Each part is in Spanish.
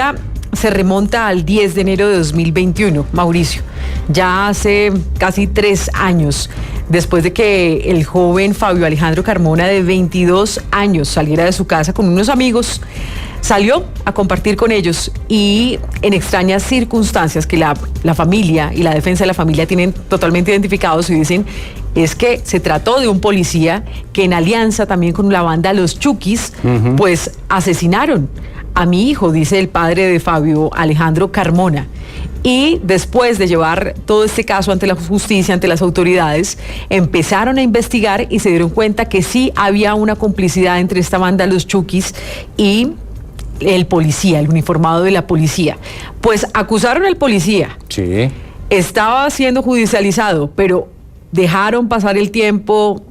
historia se remonta al 10 de enero de 2021, Mauricio. Ya hace casi 3 años, después de que el joven Fabio Alejandro Carmona, de 22 años, saliera de su casa con unos amigos, salió a compartir con ellos y en extrañas circunstancias que la familia y la defensa de la familia tienen totalmente identificados y dicen es que se trató de un policía que en alianza también con la banda Los Chukis, pues asesinaron a mi hijo, dice el padre de Fabio Alejandro Carmona. Y después de llevar todo este caso ante la justicia, ante las autoridades, empezaron a investigar y se dieron cuenta que sí había una complicidad entre esta banda Los Chukis y el policía, el uniformado de la policía. Pues acusaron al policía. Sí. Estaba siendo judicializado, pero dejaron pasar el tiempo,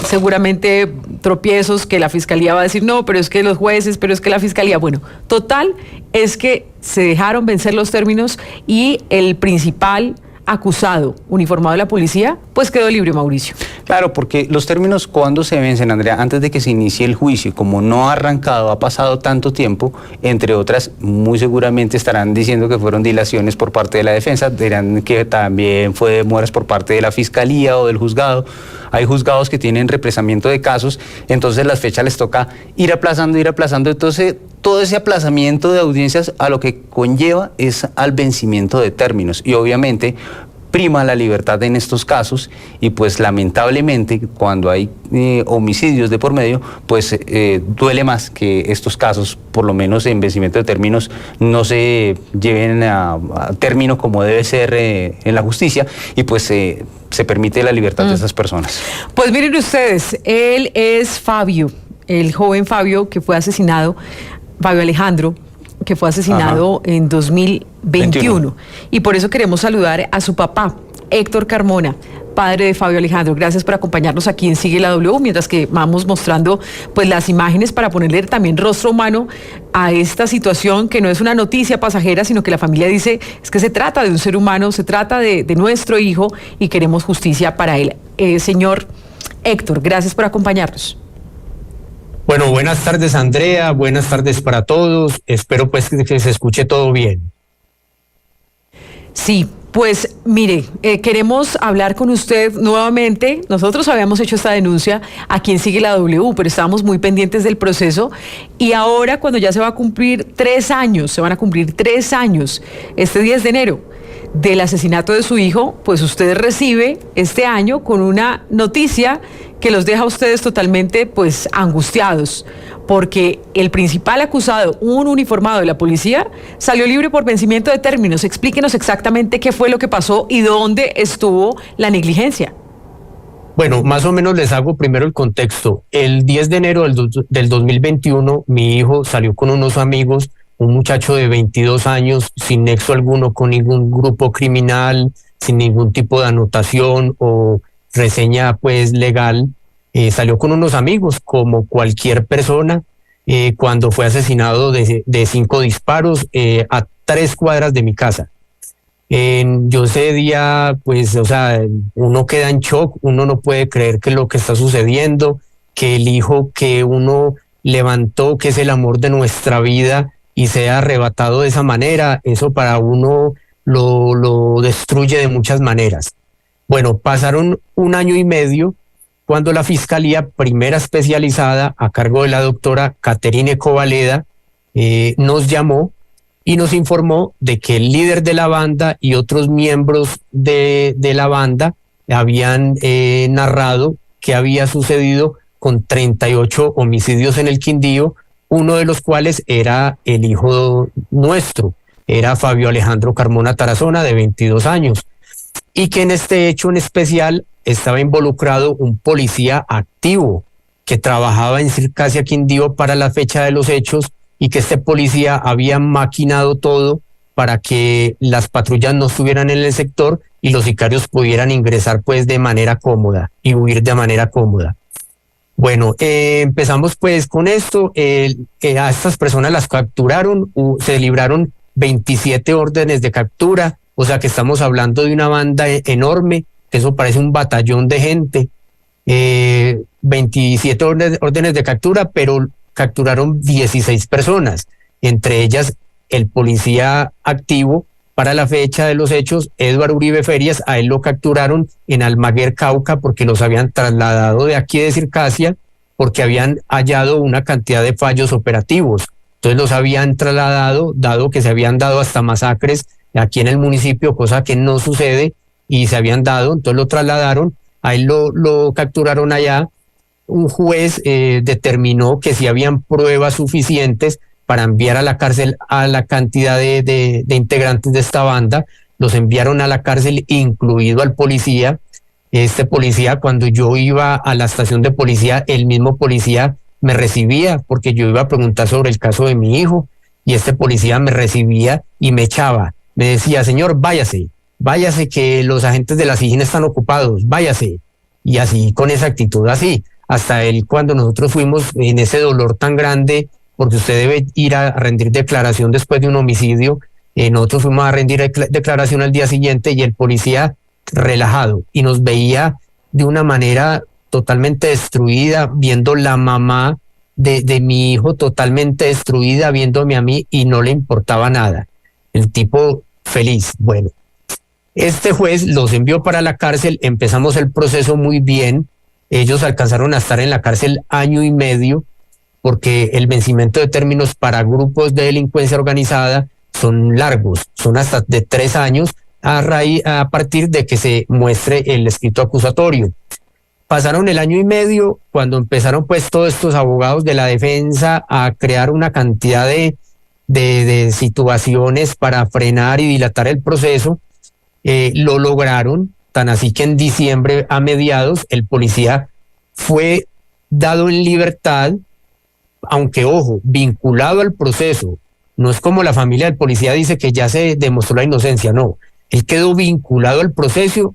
seguramente tropiezos que la fiscalía va a decir no, pero es que los jueces, pero es que la fiscalía, bueno, total es que se dejaron vencer los términos y el principal acusado, uniformado de la policía, pues quedó libre, Mauricio. Claro, porque los términos cuando se vencen, Andrea, antes de que se inicie el juicio, como no ha arrancado, ha pasado tanto tiempo, entre otras, muy seguramente estarán diciendo que fueron dilaciones por parte de la defensa, dirán que también fue demoras por parte de la fiscalía o del juzgado. Hay juzgados que tienen represamiento de casos, entonces las fechas les toca ir aplazando, entonces todo ese aplazamiento de audiencias a lo que conlleva es al vencimiento de términos y obviamente prima la libertad en estos casos y pues lamentablemente cuando hay homicidios de por medio pues duele más que estos casos por lo menos en vencimiento de términos no se lleven a término como debe ser en la justicia y pues se permite la libertad de esas personas. Pues miren ustedes, él es Fabio, el joven Fabio que fue asesinado, Fabio Alejandro, que fue asesinado en 2021. Y por eso queremos saludar a su papá, Héctor Carmona, padre de Fabio Alejandro. Gracias por acompañarnos aquí en Sigue la W, mientras que vamos mostrando pues las imágenes para ponerle también rostro humano a esta situación que no es una noticia pasajera, sino que la familia dice es que se trata de un ser humano, se trata de nuestro hijo y queremos justicia para él. Señor Héctor, gracias por acompañarnos. Bueno, buenas tardes, Andrea, buenas tardes para todos. Espero pues que se escuche todo bien. Sí, pues mire, queremos hablar con usted nuevamente. Nosotros habíamos hecho esta denuncia aquí en Sigue la W, pero estábamos muy pendientes del proceso y ahora cuando ya se va a cumplir 3 años, se van a cumplir 3 años, este 10 de enero, del asesinato de su hijo, pues usted recibe este año con una noticia que los deja a ustedes totalmente pues angustiados, porque el principal acusado, un uniformado de la policía, salió libre por vencimiento de términos. Explíquenos exactamente qué fue lo que pasó y dónde estuvo la negligencia. Bueno, más o menos les hago primero el contexto. El 10 de enero del 2021, mi hijo salió con unos amigos, un muchacho de 22 años, sin nexo alguno con ningún grupo criminal, sin ningún tipo de anotación o reseña pues legal, salió con unos amigos como cualquier persona cuando fue asesinado de 5 disparos a 3 cuadras de mi casa. Yo ese día pues o sea uno queda en shock, uno no puede creer que lo que está sucediendo, que el hijo que uno levantó, que es el amor de nuestra vida y sea arrebatado de esa manera, eso para uno lo destruye de muchas maneras. Bueno, pasaron 1 año y medio cuando la Fiscalía Primera Especializada, a cargo de la doctora Caterine Covaleda, nos llamó y nos informó de que el líder de la banda y otros miembros de la banda habían narrado que había sucedido con 38 homicidios en el Quindío, uno de los cuales era el hijo nuestro, era Fabio Alejandro Carmona Tarazona, de 22 años. Y que en este hecho en especial estaba involucrado un policía activo que trabajaba en Circasia Quindío para la fecha de los hechos y que este policía había maquinado todo para que las patrullas no estuvieran en el sector y los sicarios pudieran ingresar pues de manera cómoda y huir de manera cómoda. Bueno, empezamos pues con esto, a estas personas las capturaron, se libraron 27 órdenes de captura. O sea que estamos hablando de una banda enorme, que eso parece un batallón de gente, 27 órdenes de captura, pero capturaron 16 personas, entre ellas el policía activo para la fecha de los hechos, Eduardo Uribe Ferias. A él lo capturaron en Almaguer, Cauca, porque los habían trasladado de aquí de Circasia, porque habían hallado una cantidad de fallos operativos. Entonces los habían trasladado, dado que se habían dado hasta masacres aquí en el municipio, cosa que no sucede, y se habían dado, entonces lo trasladaron, a él lo capturaron allá. Un juez determinó que si habían pruebas suficientes para enviar a la cárcel a la cantidad de integrantes de esta banda, los enviaron a la cárcel, incluido al policía. Este policía, cuando yo iba a la estación de policía, el mismo policía me recibía, porque yo iba a preguntar sobre el caso de mi hijo, y este policía me recibía y me echaba. Me decía: señor, váyase que los agentes de la SIJIN están ocupados, váyase. Y así, con esa actitud así. Hasta él, cuando nosotros fuimos en ese dolor tan grande, porque usted debe ir a rendir declaración después de un homicidio, nosotros fuimos a rendir declaración al día siguiente, y el policía relajado, y nos veía de una manera totalmente destruida, viendo la mamá de mi hijo totalmente destruida, viéndome a mí, y no le importaba nada. El tipo feliz. Bueno, este juez los envió para la cárcel, empezamos el proceso muy bien. Ellos alcanzaron a estar en la cárcel 1 año y medio, porque el vencimiento de términos para grupos de delincuencia organizada son largos, son hasta de 3 años a partir de que se muestre el escrito acusatorio. Pasaron el 1 año y medio cuando empezaron pues todos estos abogados de la defensa a crear una cantidad de situaciones para frenar y dilatar el proceso. Lo lograron, tan así que en diciembre, a mediados, el policía fue dado en libertad, aunque ojo, vinculado al proceso. No es como la familia del policía dice que ya se demostró la inocencia, no. Él quedó vinculado al proceso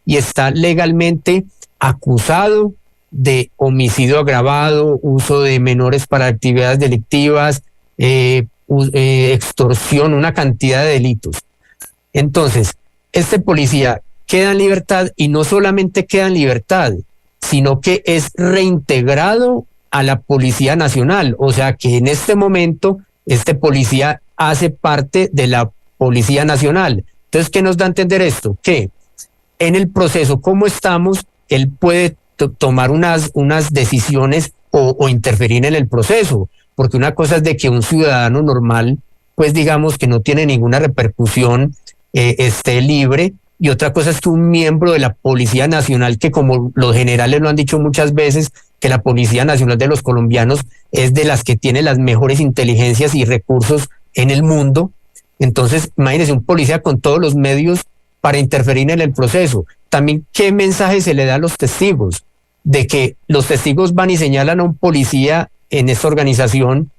y está legalmente acusado de homicidio agravado, uso de menores para actividades delictivas, extorsión, una cantidad de delitos. Entonces, este policía queda en libertad, y no solamente queda en libertad, sino que es reintegrado a la Policía Nacional. O sea que en este momento este policía hace parte de la Policía Nacional. Entonces, ¿qué nos da a entender esto? Que en el proceso, como estamos, él puede tomar unas decisiones o interferir en el proceso, porque una cosa es de que un ciudadano normal, pues digamos que no tiene ninguna repercusión, esté libre, y otra cosa es que un miembro de la Policía Nacional, que como los generales lo han dicho muchas veces, que la Policía Nacional de los colombianos es de las que tiene las mejores inteligencias y recursos en el mundo. Entonces, imagínense, un policía con todos los medios para interferir en el proceso. También, ¿qué mensaje se le da a los testigos? De que los testigos van y señalan a un policía en esta organización,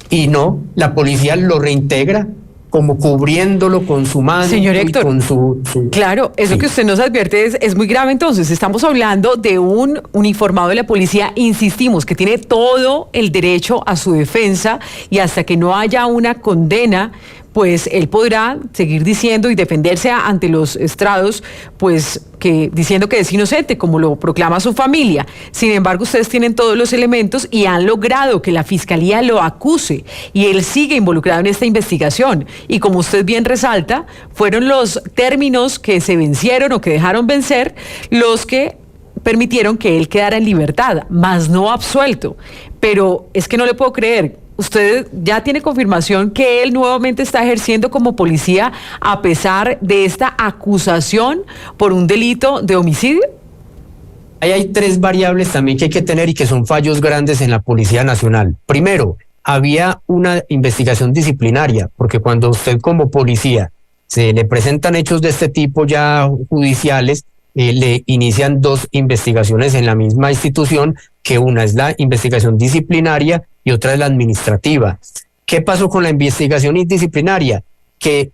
y no, la policía lo reintegra, como cubriéndolo con su mano. Señor Héctor, con su claro, eso sí, que usted nos advierte es muy grave. Entonces, estamos hablando de un uniformado de la policía, insistimos, que tiene todo el derecho a su defensa, y hasta que no haya una condena, pues él podrá seguir diciendo y defenderse ante los estrados, pues que diciendo que es inocente, como lo proclama su familia. Sin embargo, ustedes tienen todos los elementos y han logrado que la fiscalía lo acuse, y él sigue involucrado en esta investigación. Y como usted bien resalta, fueron los términos que se vencieron o que dejaron vencer los que permitieron que él quedara en libertad, más no absuelto. Pero es que no le puedo creer. ¿Usted ya tiene confirmación que él nuevamente está ejerciendo como policía a pesar de esta acusación por un delito de homicidio? Ahí hay 3 variables también que hay que tener y que son fallos grandes en la Policía Nacional. Primero, había una investigación disciplinaria, porque cuando usted como policía se le presentan hechos de este tipo ya judiciales, le inician 2 investigaciones en la misma institución, que una es la investigación disciplinaria y otra es la administrativa. ¿Qué pasó con la investigación disciplinaria? Que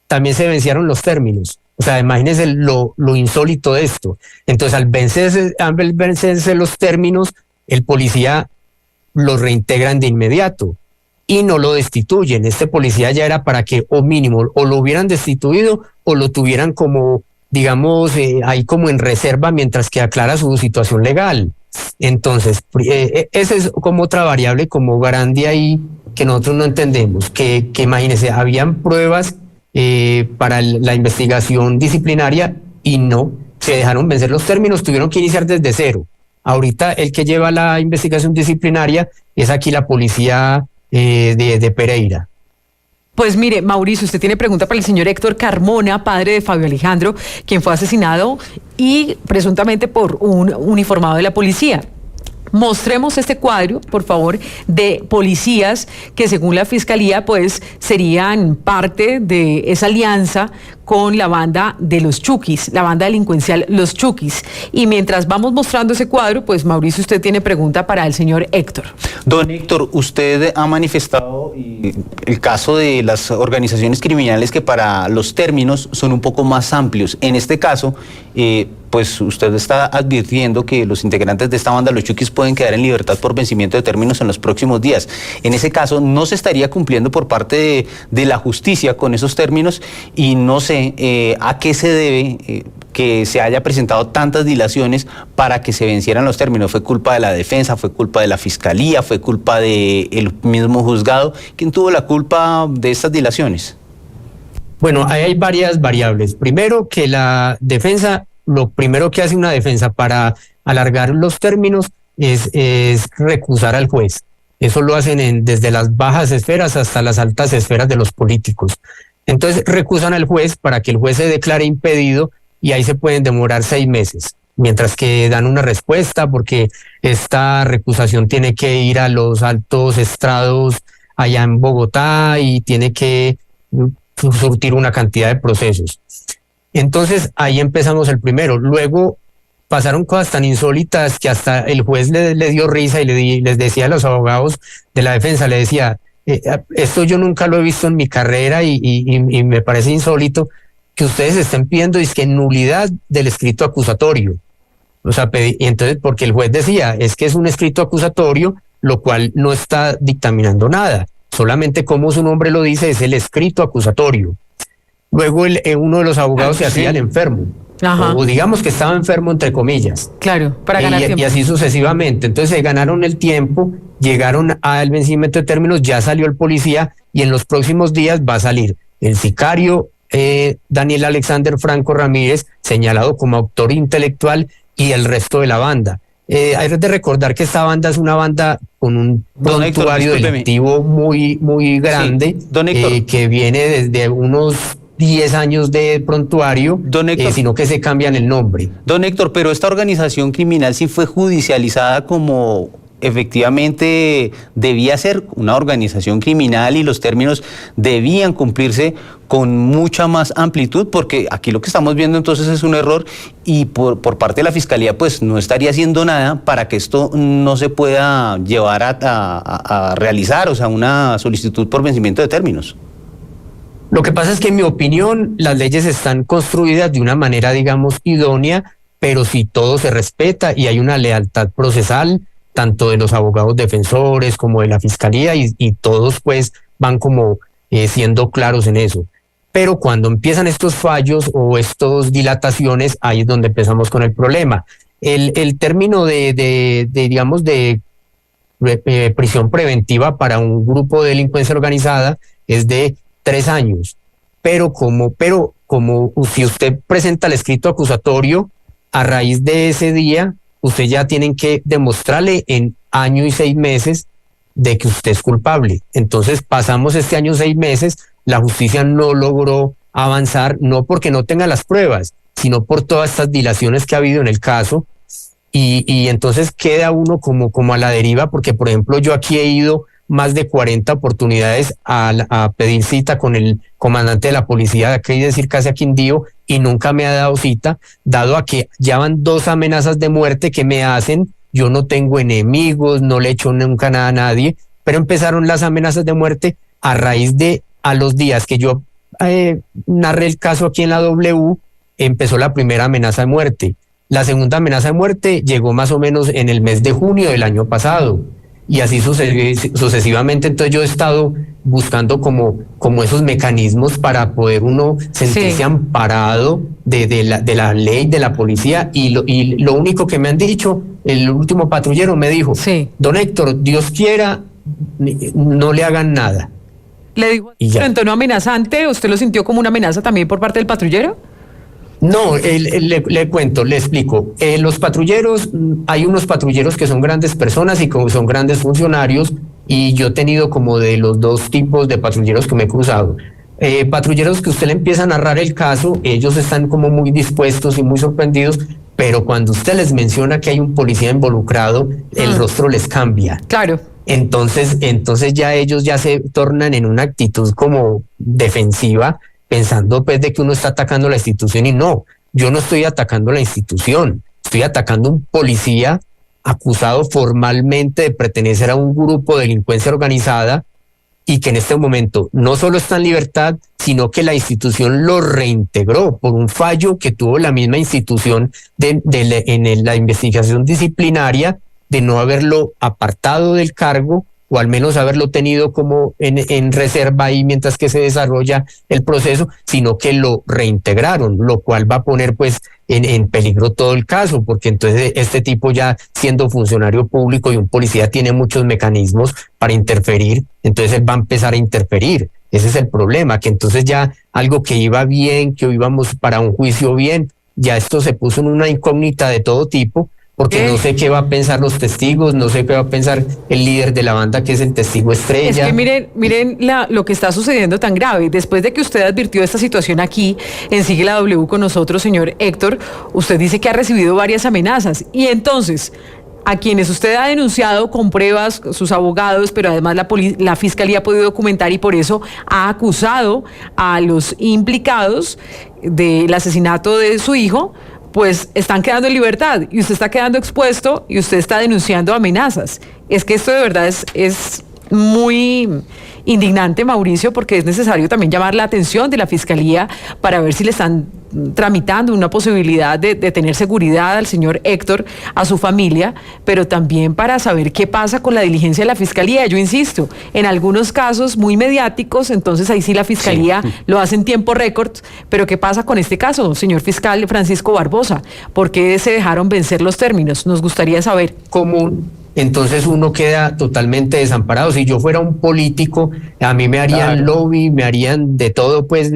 también se vencieron los términos. O sea, imagínense lo insólito de esto. Entonces, al vencerse los términos, el policía lo reintegran de inmediato y no lo destituyen. Este policía ya era para que, o mínimo, o lo hubieran destituido o lo tuvieran como, digamos, ahí como en reserva mientras que aclara su situación legal. Entonces, esa es como otra variable como grande ahí que nosotros no entendemos, que imagínense, habían pruebas para la investigación disciplinaria y no, se dejaron vencer los términos, tuvieron que iniciar desde cero. Ahorita el que lleva la investigación disciplinaria es aquí la policía de Pereira. Pues mire, Mauricio, usted tiene pregunta para el señor Héctor Carmona, padre de Fabio Alejandro, quien fue asesinado y presuntamente por un uniformado de la policía. Mostremos este cuadro, por favor, de policías que según la fiscalía pues serían parte de esa alianza con la banda de los Chukis, la banda delincuencial Los Chukis. Y mientras vamos mostrando ese cuadro, pues Mauricio, usted tiene pregunta para el señor Héctor. Don Héctor, usted ha manifestado el caso de las organizaciones criminales que para los términos son un poco más amplios. En este caso, pues usted está advirtiendo que los integrantes de esta banda, los Chukis, pueden quedar en libertad por vencimiento de términos en los próximos días. En ese caso, no se estaría cumpliendo por parte de la justicia con esos términos y no sé a qué se debe que se haya presentado tantas dilaciones para que se vencieran los términos. ¿Fue culpa de la defensa? ¿Fue culpa de la fiscalía? ¿Fue culpa del mismo juzgado? ¿Quién tuvo la culpa de estas dilaciones? Bueno, ahí hay varias variables. Primero, que la defensa, lo primero que hace una defensa para alargar los términos es recusar al juez. Eso lo hacen desde las bajas esferas hasta las altas esferas de los políticos. Entonces recusan al juez para que el juez se declare impedido y ahí se pueden demorar 6 meses, mientras que dan una respuesta porque esta recusación tiene que ir a los altos estrados allá en Bogotá y tiene que surtir una cantidad de procesos. Entonces ahí empezamos el primero. Luego pasaron cosas tan insólitas que hasta el juez le dio risa y les decía a los abogados de la defensa, le decía, esto yo nunca lo he visto en mi carrera y me parece insólito que ustedes estén pidiendo nulidad del escrito acusatorio. O sea, y entonces, porque el juez decía, es que es un escrito acusatorio, lo cual no está dictaminando nada. Solamente como su nombre lo dice, es el escrito acusatorio. Luego uno de los abogados se hacía el enfermo. O digamos que estaba enfermo entre comillas. Claro, para ganar tiempo. Y así sucesivamente. Entonces se ganaron el tiempo, llegaron al vencimiento de términos, ya salió el policía y en los próximos días va a salir el sicario Daniel Alexander Franco Ramírez, señalado como autor intelectual, y el resto de la banda. Hay de recordar que esta banda es una banda con un prontuario delictivo muy grande, sí, que viene desde unos 10 años de prontuario, sino que se cambian el nombre. Don Héctor, pero esta organización criminal sí fue judicializada como efectivamente debía ser una organización criminal y los términos debían cumplirse con mucha más amplitud, porque aquí lo que estamos viendo entonces es un error y por parte de la Fiscalía pues no estaría haciendo nada para que esto no se pueda llevar a realizar, o sea, una solicitud por vencimiento de términos. Lo que pasa es que en mi opinión las leyes están construidas de una manera, digamos, idónea, pero si todo se respeta y hay una lealtad procesal, tanto de los abogados defensores como de la Fiscalía y todos pues van como siendo claros en eso. Pero cuando empiezan estos fallos o estas dilataciones, ahí es donde empezamos con el problema. El término de prisión preventiva para un grupo de delincuencia organizada es de 3 años, pero como si usted presenta el escrito acusatorio, a raíz de ese día, usted ya tienen que demostrarle en 1 año y 6 meses de que usted es culpable. Entonces pasamos este año 6 meses, la justicia no logró avanzar, no porque no tenga las pruebas, sino por todas estas dilaciones que ha habido en el caso, y entonces queda uno como a la deriva, porque por ejemplo yo aquí he ido más de 40 oportunidades a pedir cita con el comandante de la policía de aquí, decir casi a Quindío, y nunca me ha dado cita, dado a que ya van 2 amenazas de muerte que me hacen. Yo no tengo enemigos, no le he hecho nunca nada a nadie, pero empezaron las amenazas de muerte a raíz de, a los días que yo narré el caso aquí en la W, empezó la primera amenaza de muerte. La segunda amenaza de muerte llegó más o menos en el mes de junio del año pasado. Y así sucesivamente. Entonces yo he estado buscando como esos mecanismos para poder uno sentirse amparado de la ley, de la policía, y lo único que me han dicho, el último patrullero me dijo, don Héctor, Dios quiera no le hagan nada. ¿Le dijo Y ya. en tono amenazante? ¿Usted lo sintió como una amenaza también por parte del patrullero? No, le cuento, le explico. Los patrulleros, hay unos patrulleros que son grandes personas y que son grandes funcionarios, y yo he tenido como de los dos tipos de patrulleros que me he cruzado. Patrulleros que usted le empieza a narrar el caso, ellos están como muy dispuestos y muy sorprendidos, pero cuando usted les menciona que hay un policía involucrado, el rostro les cambia. Claro. Entonces ya ellos ya se tornan en una actitud como defensiva, pensando pues de que uno está atacando la institución, y no, yo no estoy atacando la institución, estoy atacando a un policía acusado formalmente de pertenecer a un grupo de delincuencia organizada y que en este momento no solo está en libertad, sino que la institución lo reintegró por un fallo que tuvo la misma institución en la investigación disciplinaria, de no haberlo apartado del cargo, o al menos haberlo tenido como en reserva ahí mientras que se desarrolla el proceso, sino que lo reintegraron, lo cual va a poner pues en peligro todo el caso, porque entonces este tipo, ya siendo funcionario público y un policía, tiene muchos mecanismos para interferir, entonces él va a empezar a interferir. Ese es el problema, que entonces ya algo que iba bien, que íbamos para un juicio bien, ya esto se puso en una incógnita de todo tipo, porque no sé qué va a pensar los testigos, no sé qué va a pensar el líder de la banda, que es el testigo estrella. Es que miren lo que está sucediendo tan grave. Después de que usted advirtió esta situación aquí en Sigue la W con nosotros, señor Héctor, usted dice que ha recibido varias amenazas, y entonces a quienes usted ha denunciado con pruebas, sus abogados, pero además la Fiscalía ha podido documentar, y por eso ha acusado a los implicados del asesinato de su hijo, pues están quedando en libertad, y usted está quedando expuesto, y usted está denunciando amenazas. Es que esto de verdad es muy indignante, Mauricio, porque es necesario también llamar la atención de la Fiscalía para ver si le están tramitando una posibilidad de tener seguridad al señor Héctor, a su familia, pero también para saber qué pasa con la diligencia de la Fiscalía. Yo insisto, en algunos casos muy mediáticos, entonces ahí sí la Fiscalía lo hace en tiempo récord, pero ¿qué pasa con este caso, señor fiscal Francisco Barbosa? ¿Por qué se dejaron vencer los términos? Nos gustaría saber. Entonces uno queda totalmente desamparado. Si yo fuera un político, a mí me harían lobby, me harían de todo, pues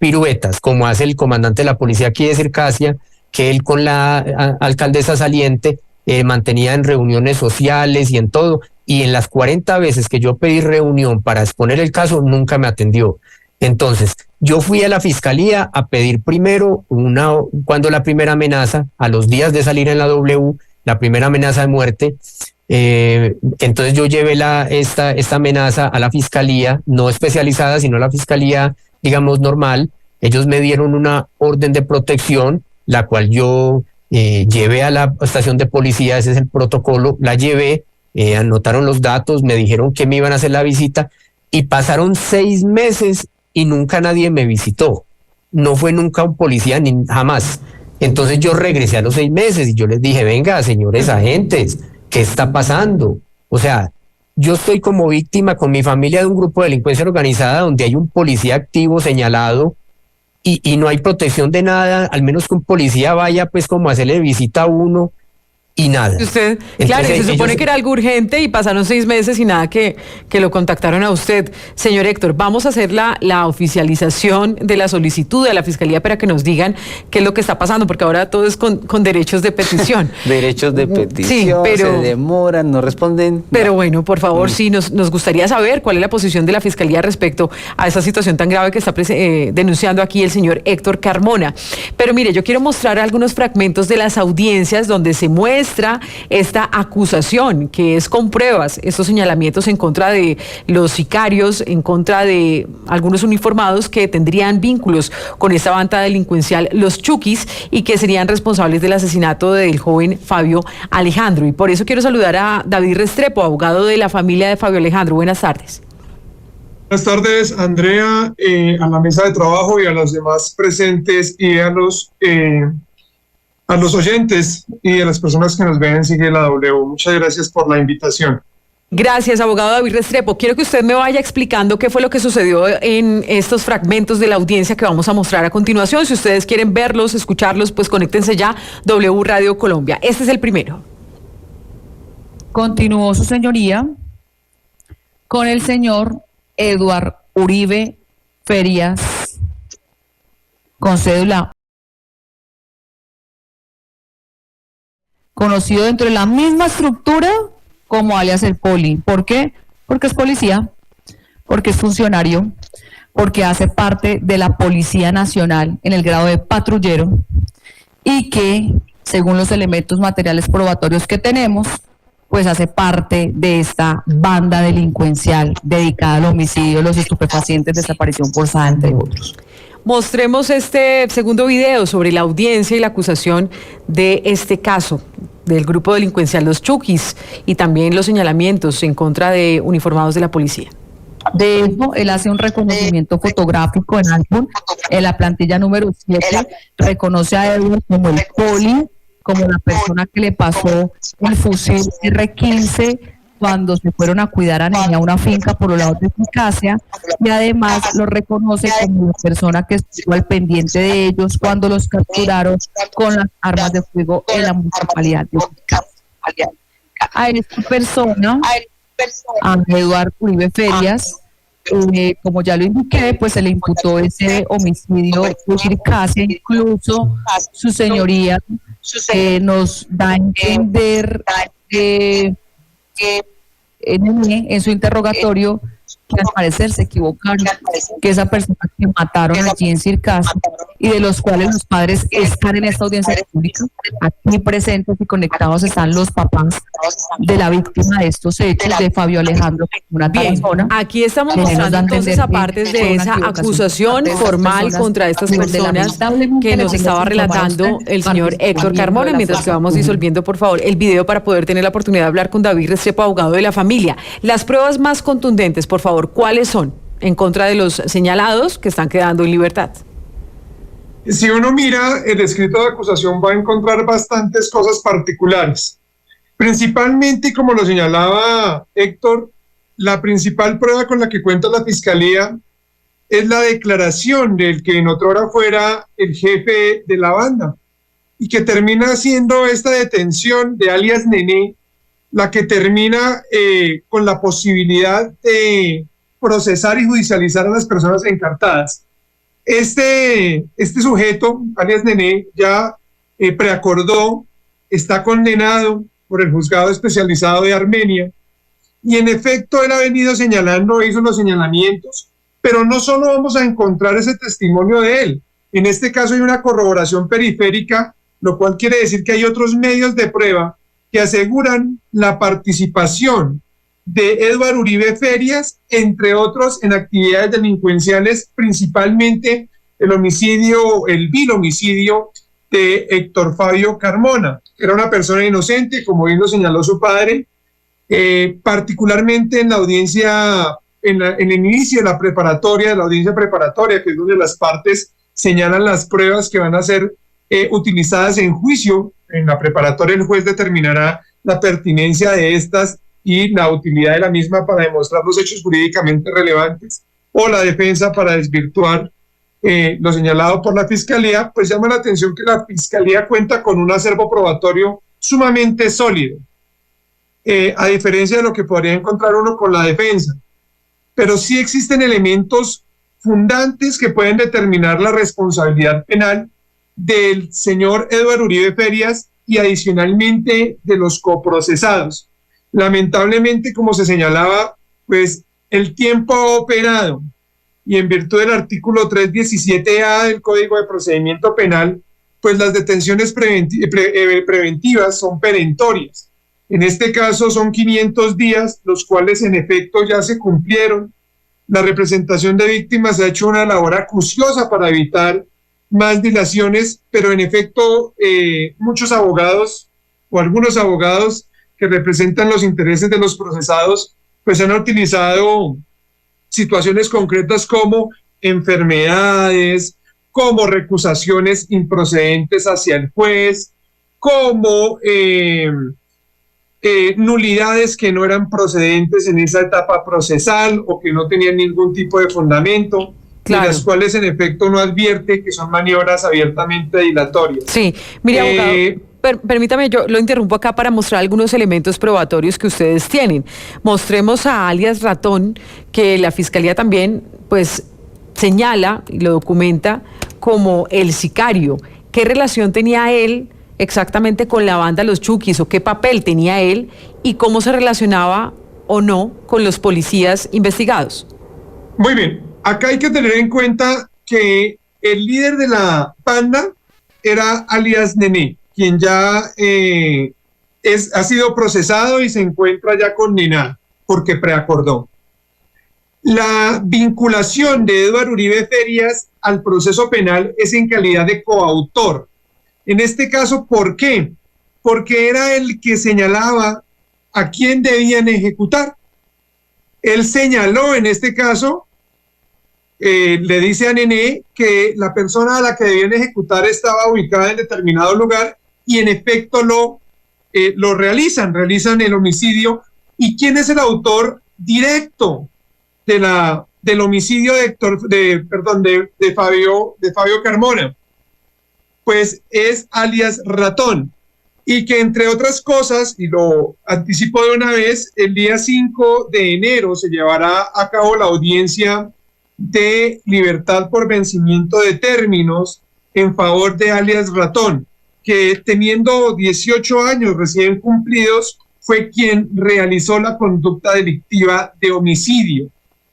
piruetas, como hace el comandante de la policía aquí de Circasia, que él con la alcaldesa saliente mantenía en reuniones sociales y en todo, y en las 40 veces que yo pedí reunión para exponer el caso, nunca me atendió. Entonces, yo fui a la Fiscalía a pedir primero cuando la primera amenaza, a los días de salir en la W, la primera amenaza de muerte. Entonces yo llevé esta amenaza a la Fiscalía, no especializada, sino a la Fiscalía, digamos, normal. Ellos me dieron una orden de protección, la cual yo llevé a la estación de policía, ese es el protocolo, la llevé, anotaron los datos, me dijeron que me iban a hacer la visita, y pasaron 6 meses y nunca nadie me visitó. No fue nunca un policía, ni jamás. Entonces yo regresé a los 6 meses y yo les dije, venga, señores agentes, ¿qué está pasando? O sea, yo estoy como víctima con mi familia de un grupo de delincuencia organizada donde hay un policía activo señalado, y no hay protección de nada, al menos que un policía vaya pues como a hacerle visita a uno, y nada. Usted, claro, se supone que era algo urgente y pasaron 6 meses y nada que lo contactaron a usted. Señor Héctor, vamos a hacer la oficialización de la solicitud de la Fiscalía para que nos digan qué es lo que está pasando, porque ahora todo es con derechos de petición. Derechos de petición, sí, pero, se demoran, no responden. Pero bueno, por favor, sí, nos gustaría saber cuál es la posición de la Fiscalía respecto a esa situación tan grave que está denunciando aquí el señor Héctor Carmona. Pero mire, yo quiero mostrar algunos fragmentos de las audiencias donde se muestra esta acusación, que es con pruebas, estos señalamientos en contra de los sicarios, en contra de algunos uniformados que tendrían vínculos con esta banda delincuencial, los Chukis, y que serían responsables del asesinato del joven Fabio Alejandro. Y por eso quiero saludar a David Restrepo, abogado de la familia de Fabio Alejandro. Buenas tardes. Buenas tardes, Andrea, a la mesa de trabajo y a los demás presentes, y a los oyentes y a las personas que nos ven en Sigue la W. Muchas gracias por la invitación. Gracias, abogado David Restrepo. Quiero que usted me vaya explicando qué fue lo que sucedió en estos fragmentos de la audiencia que vamos a mostrar a continuación. Si ustedes quieren verlos, escucharlos, pues conéctense ya, W Radio Colombia. Este es el primero. Continuó su señoría con el señor Edward Uribe Ferias, con cédula, conocido dentro de la misma estructura como alias el Poli. ¿Por qué? Porque es policía, porque es funcionario, porque hace parte de la Policía Nacional en el grado de patrullero y que, según los elementos materiales probatorios que tenemos, pues hace parte de esta banda delincuencial dedicada al homicidio, los estupefacientes, desaparición forzada, entre otros. Mostremos este segundo video sobre la audiencia y la acusación de este caso del grupo delincuencial Los Chukis y también los señalamientos en contra de uniformados de la policía. De hecho, él hace un reconocimiento fotográfico en álbum, en la plantilla número 7, reconoce a Edward como el Poli, como la persona que le pasó el fusil R-15 cuando se fueron a cuidar a niña a una finca por los lados de Eficacia, y además lo reconoce como la persona que estuvo al pendiente de ellos cuando los capturaron con las armas de fuego en la municipalidad de Eficacia. A esta persona, a Eduardo Uribe Ferias, como ya lo indiqué, pues se le imputó ese homicidio de Eficacia. Incluso su señoría nos da a entender que en su interrogatorio que al parecer se equivocaron, que esa persona que mataron allí en Circasia y de los cuales los padres están en esta audiencia pública, aquí presentes y conectados están los papás de la víctima de estos hechos, de Fabio Alejandro Tarazona. Aquí estamos mostrando entonces aparte de esa acusación formal contra estas personas que nos estaba relatando el señor Héctor Carmona, mientras que vamos disolviendo por favor el video para poder tener la oportunidad de hablar con David Restrepo, abogado de la familia. Las pruebas más contundentes, por favor, ¿cuáles son en contra de los señalados que están quedando en libertad? Si uno mira el escrito de acusación va a encontrar bastantes cosas particulares. Principalmente, como lo señalaba Héctor, la principal prueba con la que cuenta la Fiscalía es la declaración del que en otrora fuera el jefe de la banda y que termina haciendo esta detención de alias Nené, la que termina con la posibilidad de procesar y judicializar a las personas encartadas. Este sujeto, alias Nené, ya preacordó, está condenado por el juzgado especializado de Armenia y en efecto él ha venido señalando, hizo los señalamientos, pero no solo vamos a encontrar ese testimonio de él, en este caso hay una corroboración periférica, lo cual quiere decir que hay otros medios de prueba que aseguran la participación de Edward Uribe Ferias, entre otros, en actividades delincuenciales, principalmente el vil homicidio de Héctor Fabio Carmona. Era una persona inocente, como bien lo señaló su padre, particularmente en la audiencia, en el inicio de la audiencia preparatoria, que es donde las partes señalan las pruebas que van a ser utilizadas en juicio. En la preparatoria el juez determinará la pertinencia de estas y la utilidad de la misma para demostrar los hechos jurídicamente relevantes, o la defensa para desvirtuar lo señalado por la Fiscalía. Pues llama la atención que la Fiscalía cuenta con un acervo probatorio sumamente sólido, a diferencia de lo que podría encontrar uno con la defensa. Pero sí existen elementos fundantes que pueden determinar la responsabilidad penal del señor Edward Uribe Ferias y adicionalmente de los coprocesados. Lamentablemente, como se señalaba, pues el tiempo ha operado y en virtud del artículo 317A del Código de Procedimiento Penal, pues las detenciones preventivas son perentorias. En este caso son 500 días, los cuales en efecto ya se cumplieron. La representación de víctimas ha hecho una labor acuciosa para evitar más dilaciones, pero en efecto muchos abogados o algunos abogados que representan los intereses de los procesados, pues han utilizado situaciones concretas como enfermedades, como recusaciones improcedentes hacia el juez, como nulidades que no eran procedentes en esa etapa procesal o que no tenían ningún tipo de fundamento. Claro. De las cuales en efecto no advierte que son maniobras abiertamente dilatorias. Sí, mire, abogado, permítame, yo lo interrumpo acá para mostrar algunos elementos probatorios que ustedes tienen. Mostremos a alias Ratón, que la Fiscalía también, pues, señala y lo documenta como el sicario. ¿Qué relación tenía él exactamente con la banda Los Chukis o qué papel tenía él y cómo se relacionaba o no con los policías investigados? Muy bien, acá hay que tener en cuenta que el líder de la banda era alias Nené, quien ya ha sido procesado y se encuentra ya condenado porque preacordó. La vinculación de Edward Uribe Ferias al proceso penal es en calidad de coautor. En este caso, ¿por qué? Porque era el que señalaba a quién debían ejecutar. Él señaló en este caso, le dice a Nené que la persona a la que debían ejecutar estaba ubicada en determinado lugar y en efecto lo realizan el homicidio. ¿Y quién es el autor directo del homicidio de Fabio Carmona? Pues es alias Ratón, y que entre otras cosas, y lo anticipo de una vez, el día 5 de enero se llevará a cabo la audiencia de libertad por vencimiento de términos en favor de alias Ratón, que teniendo 18 años recién cumplidos, fue quien realizó la conducta delictiva de homicidio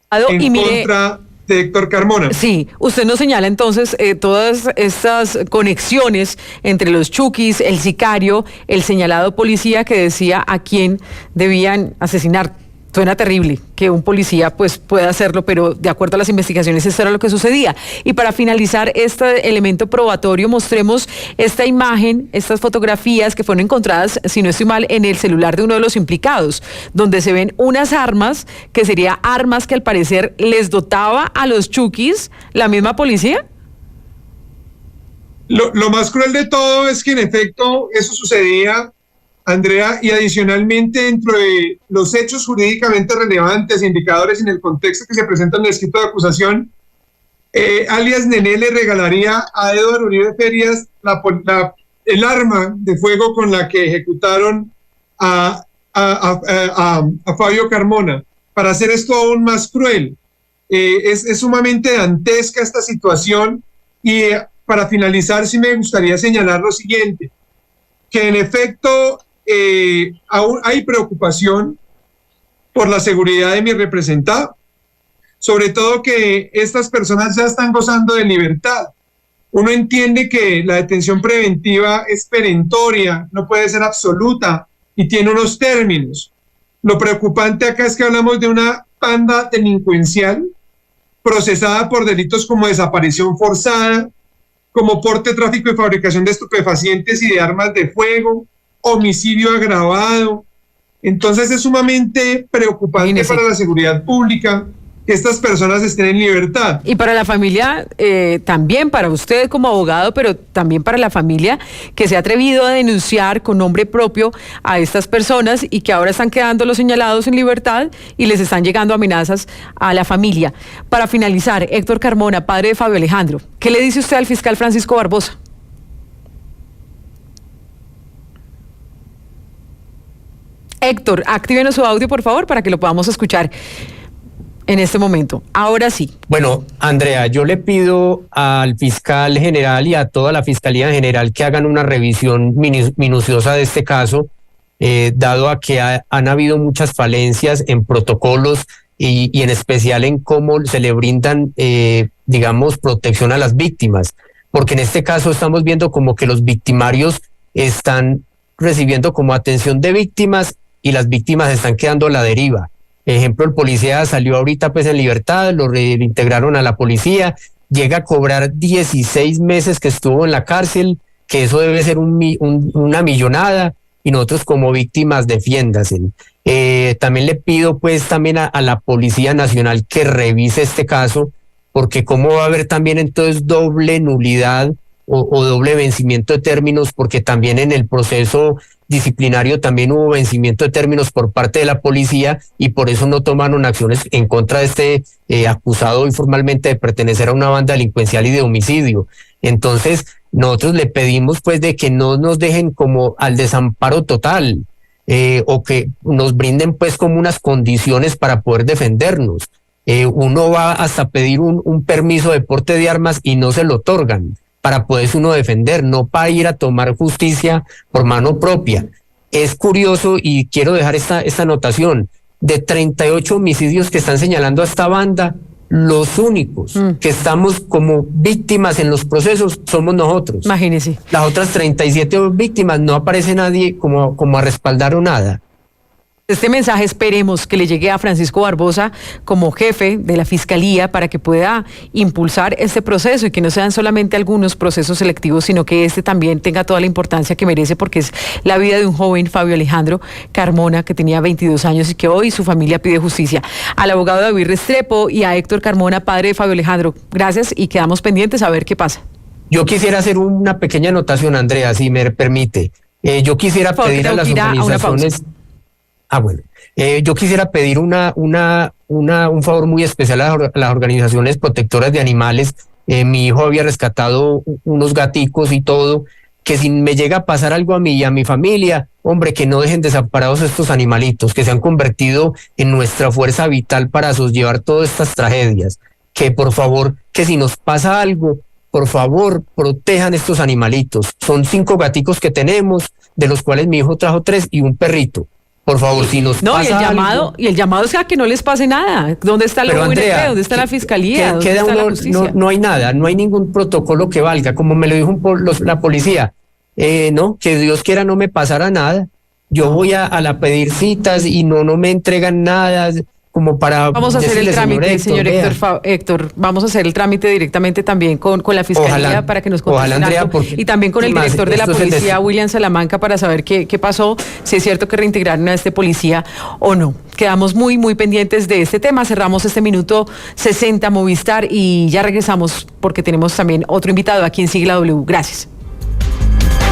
contra de Héctor Carmona. Sí, usted nos señala entonces todas estas conexiones entre los Chukis, el sicario, el señalado policía que decía a quién debían asesinar. Suena terrible que un policía pues pueda hacerlo, pero de acuerdo a las investigaciones esto era lo que sucedía. Y para finalizar este elemento probatorio, mostremos esta imagen, estas fotografías que fueron encontradas, si no estoy mal, en el celular de uno de los implicados, donde se ven unas armas, que serían armas que al parecer les dotaba a los Chukis la misma policía. Lo más cruel de todo es que en efecto eso sucedía, Andrea, y adicionalmente dentro de los hechos jurídicamente relevantes, indicadores en el contexto que se presenta en el escrito de acusación, alias Nené le regalaría a Edward Uribe Ferias el arma de fuego con la que ejecutaron a Fabio Carmona. Para hacer esto aún más cruel, es sumamente dantesca esta situación. Y para finalizar, sí me gustaría señalar lo siguiente, que en efecto aún hay preocupación por la seguridad de mi representado, sobre todo que estas personas ya están gozando de libertad. Uno entiende que la detención preventiva es perentoria, no puede ser absoluta y tiene unos términos. Lo preocupante acá es que hablamos de una banda delincuencial procesada por delitos como desaparición forzada, como porte, tráfico y fabricación de estupefacientes y de armas de fuego, homicidio agravado. Entonces es sumamente preocupante para la seguridad pública que estas personas estén en libertad. Y para la familia, también para usted como abogado, pero también para la familia que se ha atrevido a denunciar con nombre propio a estas personas y que ahora están quedando los señalados en libertad y les están llegando amenazas a la familia. Para finalizar, Héctor Carmona, padre de Fabio Alejandro, ¿qué le dice usted al fiscal Francisco Barbosa? Héctor, actívenos su audio, por favor, para que lo podamos escuchar en este momento. Ahora sí. Bueno, Andrea, yo le pido al fiscal general y a toda la fiscalía en general que hagan una revisión minuciosa de este caso, dado a que han habido muchas falencias en protocolos y en especial en cómo se le brindan, digamos, protección a las víctimas. Porque en este caso estamos viendo como que los victimarios están recibiendo como atención de víctimas y las víctimas están quedando a la deriva. Ejemplo, el policía salió ahorita pues en libertad, lo reintegraron a la policía, llega a cobrar 16 meses que estuvo en la cárcel, que eso debe ser una millonada, y nosotros como víctimas defiéndase. También le pido pues también a la Policía Nacional que revise este caso, porque cómo va a haber también entonces doble nulidad o doble vencimiento de términos, porque también en el proceso disciplinario también hubo vencimiento de términos por parte de la policía y por eso no tomaron acciones en contra de este acusado informalmente de pertenecer a una banda delincuencial y de homicidio. Entonces, nosotros le pedimos pues de que no nos dejen como al desamparo total, o que nos brinden pues como unas condiciones para poder defendernos. Uno va hasta pedir un permiso de porte de armas y no se lo otorgan para poderse uno defender, no para ir a tomar justicia por mano propia. Es curioso y quiero dejar esta anotación: de 38 homicidios que están señalando a esta banda, los únicos que estamos como víctimas en los procesos somos nosotros. Imagínese. Las otras 37 víctimas no aparece nadie como a respaldar o nada. Este mensaje esperemos que le llegue a Francisco Barbosa como jefe de la Fiscalía para que pueda impulsar este proceso y que no sean solamente algunos procesos selectivos, sino que este también tenga toda la importancia que merece, porque es la vida de un joven, Fabio Alejandro Carmona, que tenía 22 años y que hoy su familia pide justicia. Al abogado David Restrepo y a Héctor Carmona, padre de Fabio Alejandro, gracias y quedamos pendientes a ver qué pasa. Yo quisiera hacer una pequeña anotación, Andrea, si me permite. Yo quisiera pedir a las organizaciones... yo quisiera pedir un favor muy especial a las organizaciones protectoras de animales. Mi hijo había rescatado unos gaticos y todo, que si me llega a pasar algo a mí y a mi familia, hombre, que no dejen desamparados estos animalitos, que se han convertido en nuestra fuerza vital para sobrellevar todas estas tragedias. Que por favor, que si nos pasa algo, por favor, protejan estos animalitos. Son 5 gaticos que tenemos, de los cuales mi hijo trajo 3 y un perrito. Por favor, si nos pasa algo... Y el llamado es a que no les pase nada. ¿Dónde está la UNP? ¿Dónde está la Fiscalía? ¿Dónde está la justicia? No hay nada, no hay ningún protocolo que valga. Como me lo dijo la policía, no, que Dios quiera no me pasara nada. Yo voy a pedir citas y no me entregan nada. Como para vamos a hacer el trámite, señor Héctor, vamos a hacer el trámite directamente también con la Fiscalía, ojalá, para que nos contesten algo, y también con el director de la policía, William Salamanca, para saber qué pasó, si es cierto que reintegraron a este policía o no. Quedamos muy, muy pendientes de este tema. Cerramos este minuto 60 Movistar y ya regresamos porque tenemos también otro invitado aquí en Sigla W. Gracias.